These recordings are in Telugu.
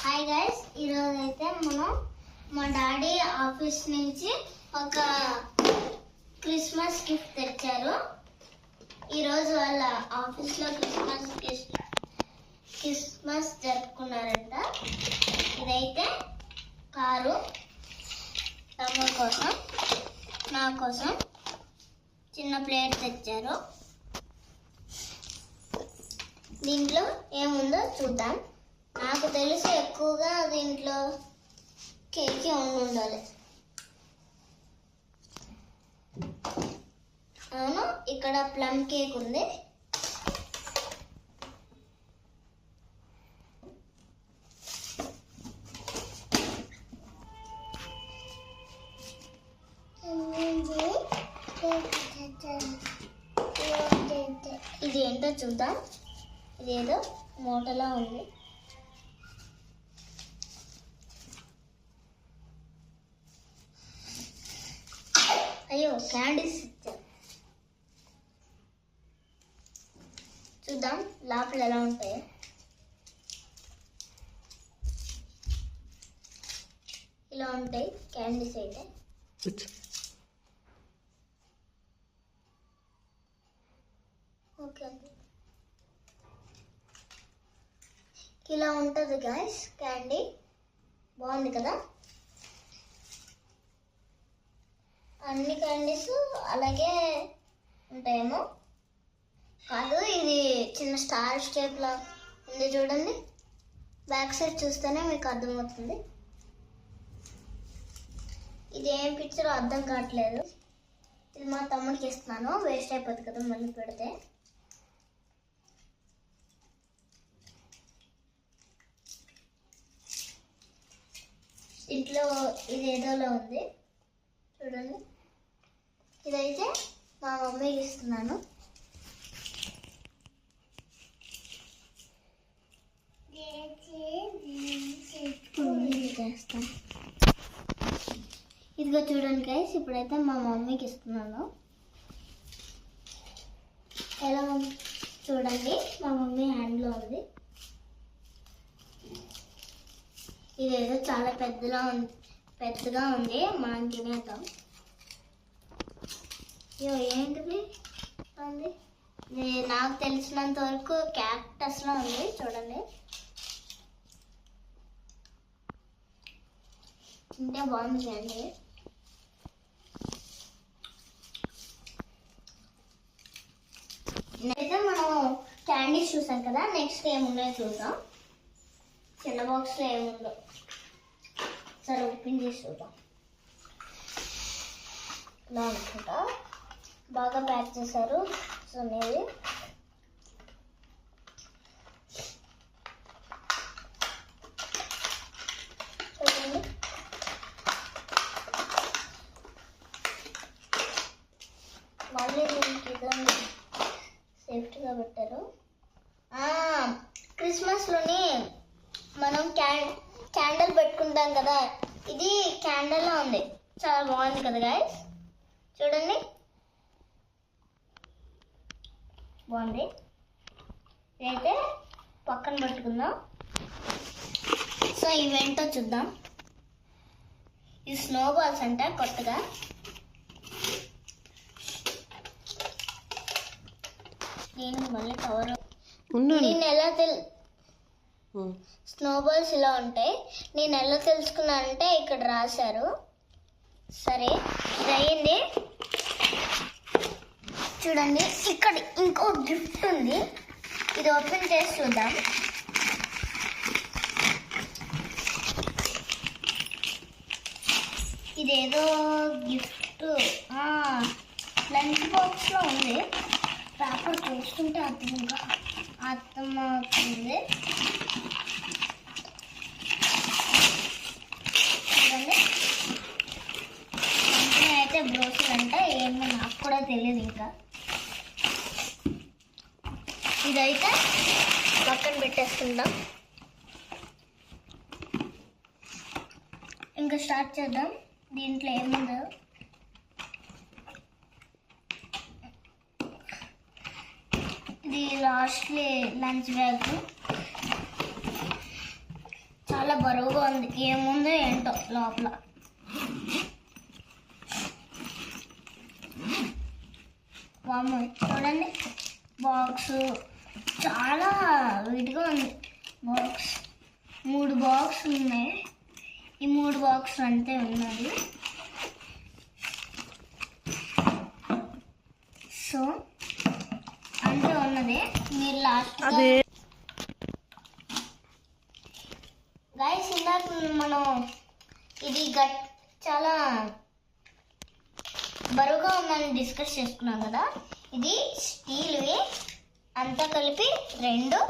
హాయ్ గైస్, ఈరోజు అయితే మనం మా డాడీ ఆఫీస్ నుంచి ఒక క్రిస్మస్ గిఫ్ట్ తెచ్చారు. ఈరోజు వాళ్ళ ఆఫీస్లో క్రిస్మస్ జరుపుకున్నారంట. ఇదైతే కారు తమ్ముడు కోసం, నా కోసం చిన్న ప్లేట్ తెచ్చారు. దీంట్లో ఏముందో చూద్దాం. నాకు తెలిసి ఎక్కువగా దీంట్లో కేక్ ఉండాలి. అవును, ఇక్కడ ప్లమ్ కేక్ ఉంది. ఇది ఏంటో చూద్దాం. ఇదేదో మూటలా ఉంది. అయ్యో, క్యాండీస్ ఇచ్చారు. చూద్దాం లోపల ఎలా ఉంటాయో. ఇలా ఉంటాయి క్యాండీస్ అయితే. ఓకే, ఇలా ఉంటుంది గాయ్స్ క్యాండీ. బాగుంది కదా. అన్ని క్యాండీస్ అలాగే ఉంటాయేమో. కాదు, ఇది చిన్న స్టార్ షేప్లా ఉంది చూడండి. బ్యాక్ సైడ్ చూస్తేనే మీకు అర్థమవుతుంది. ఇది ఏం పిక్చర్ అర్థం కావట్లేదు. ఇది మా తమ్ముడికి ఇస్తున్నాను, వేస్ట్ అయిపోతుంది కదా మళ్ళీ పెడితే. ఇంట్లో ఇది ఏదోలా ఉంది చూడండి. ఇదైతే మా మమ్మీకి ఇస్తున్నాను. ఇదిగో చూడండి గైస్, ఇప్పుడైతే మా మమ్మీకి ఇస్తున్నాను. ఎలా చూడండి, మా మమ్మీ హ్యాండ్లో ఉంది. ఇదేదో చాలా పెద్దగా ఉంది. మనం తినేద్దాం. అయ్యో, ఏంటిది ఉంది? ఇది నాకు తెలిసినంత వరకు క్యాక్టస్లో ఉంది చూడండి. తింటే బాగుంది అండి. అయితే మనం క్యాండీస్ చూసాం కదా, నెక్స్ట్ ఏమున్నాయో చూద్దాం. చిన్న బాక్స్లో ఏముందో సరే ఓపెన్ చేసి చూద్దాం. ఇలా అనుకుంటా బాగా ప్యాక్ చేశారు. సో అనేది చూడండి. మళ్ళీ దీనికి ఇదండి సేఫ్టీగా పెట్టారు. క్రిస్మస్లోని మనం క్యాండిల్ పెట్టుకుంటాం కదా, ఇది క్యాండిల్లా ఉంది. చాలా బాగుంది కదా గాయస్, చూడండి బాగుంది. ఇదైతే పక్కన పెట్టుకుందాం. సో ఇవేంటో చూద్దాం. ఇది స్నో బాల్స్ అంట కొత్తగా. నేను మళ్ళీ కవర్ నేను ఎలా స్నో బాల్స్ ఇలా ఉంటాయి. నేను ఎలా తెలుసుకున్నానంటే ఇక్కడ రాశారు. సరే, ఇది అయ్యింది. చూడండి, ఇక్కడ ఇంకో గిఫ్ట్ ఉంది. ఇది ఓపెన్ చేసి చూద్దాం. ఇదేదో గిఫ్ట్ లంచ్ బాక్స్లో ఉంది. పేపర్ చూసుకుంటే అర్థమవుతుంది. చూడండి, కంపెనీ అయితే బ్రోషర్ అంట. ఏమో నాకు కూడా తెలియదు. ఇంకా ఇదైతే పక్కన పెట్టేసుకుందాం. ఇంకా స్టార్ట్ చేద్దాం. దీంట్లో ఏముందో ఇది లాస్ట్లీ లంచ్ బ్యాగ్. చాలా చాలా బరువుగా ఉంది. ఏముందో ఏంటో లోపల. వామ్మో, చూడండి బాక్స్ చాలా వెయిట్గా ఉంది. బాక్స్ 3 బాక్స్ ఉన్నాయి. ఈ 3 బాక్స్ అంతే ఉన్నది. సో అంతే ఉన్నది. మీరు లాస్ట్ గైస్ ఇందాక మనం ఇది చాలా బరువుగా ఉందని డిస్కస్ చేసుకున్నాం కదా. ఇది స్టీల్వి అంతా కలిపి 2.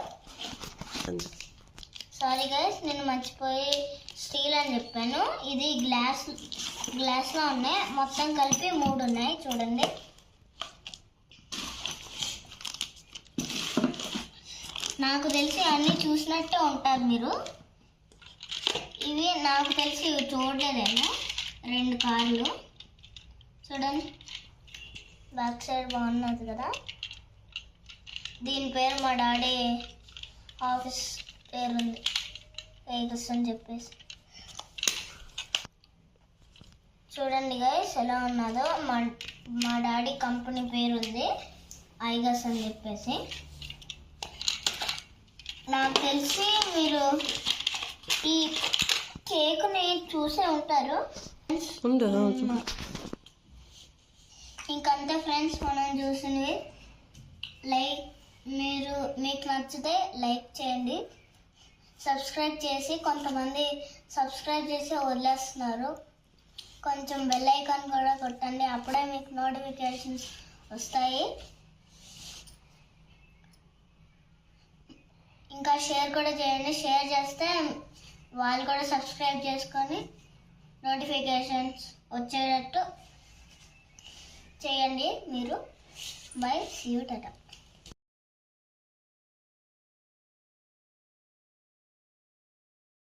సారీ గైస్, నేను మర్చిపోయి స్టీల్ అని చెప్పాను. ఇది గ్లాస్లో ఉన్నాయి. మొత్తం కలిపి 3 ఉన్నాయి. చూడండి, నాకు తెలిసి అన్నీ చూసినట్టే ఉంటారు మీరు. ఇవి నాకు తెలిసి ఇవి చూడలేదేమో. 2 కార్లు చూడండి, బ్యాక్ సైడ్ బాగున్నది కదా. దీని పేరు మా డాడీ ఆఫీస్ పేరు ఉంది, వెహికల్స్ అని చెప్పేసి. చూడండి గైస్ ఎలా ఉన్నదో. మా డాడీ కంపెనీ పేరు ఉంది, ఐగస్ అని చెప్పేసి. నాకు తెలిసి మీరు ఈ కేక్ని చూసే ఉంటారు. ఇంకంతే ఫ్రెండ్స్ మనం చూసినవి. మీకు నచ్చితే లైక్ చేయండి, సబ్స్క్రైబ్ చేసి. కొంతమంది సబ్స్క్రైబ్ చేసి వదిలేస్తున్నారు. కొంచెం బెల్ ఐకాన్ కూడా కొట్టండి, అప్పుడే మీకు నోటిఫికేషన్స్ వస్తాయి. ఇంకా షేర్ కూడా చేయండి. షేర్ చేస్తే వాళ్ళు కూడా సబ్స్క్రైబ్ చేసుకొని నోటిఫికేషన్స్ వచ్చేటట్టు చేయండి మీరు. Bye, see you, Tata.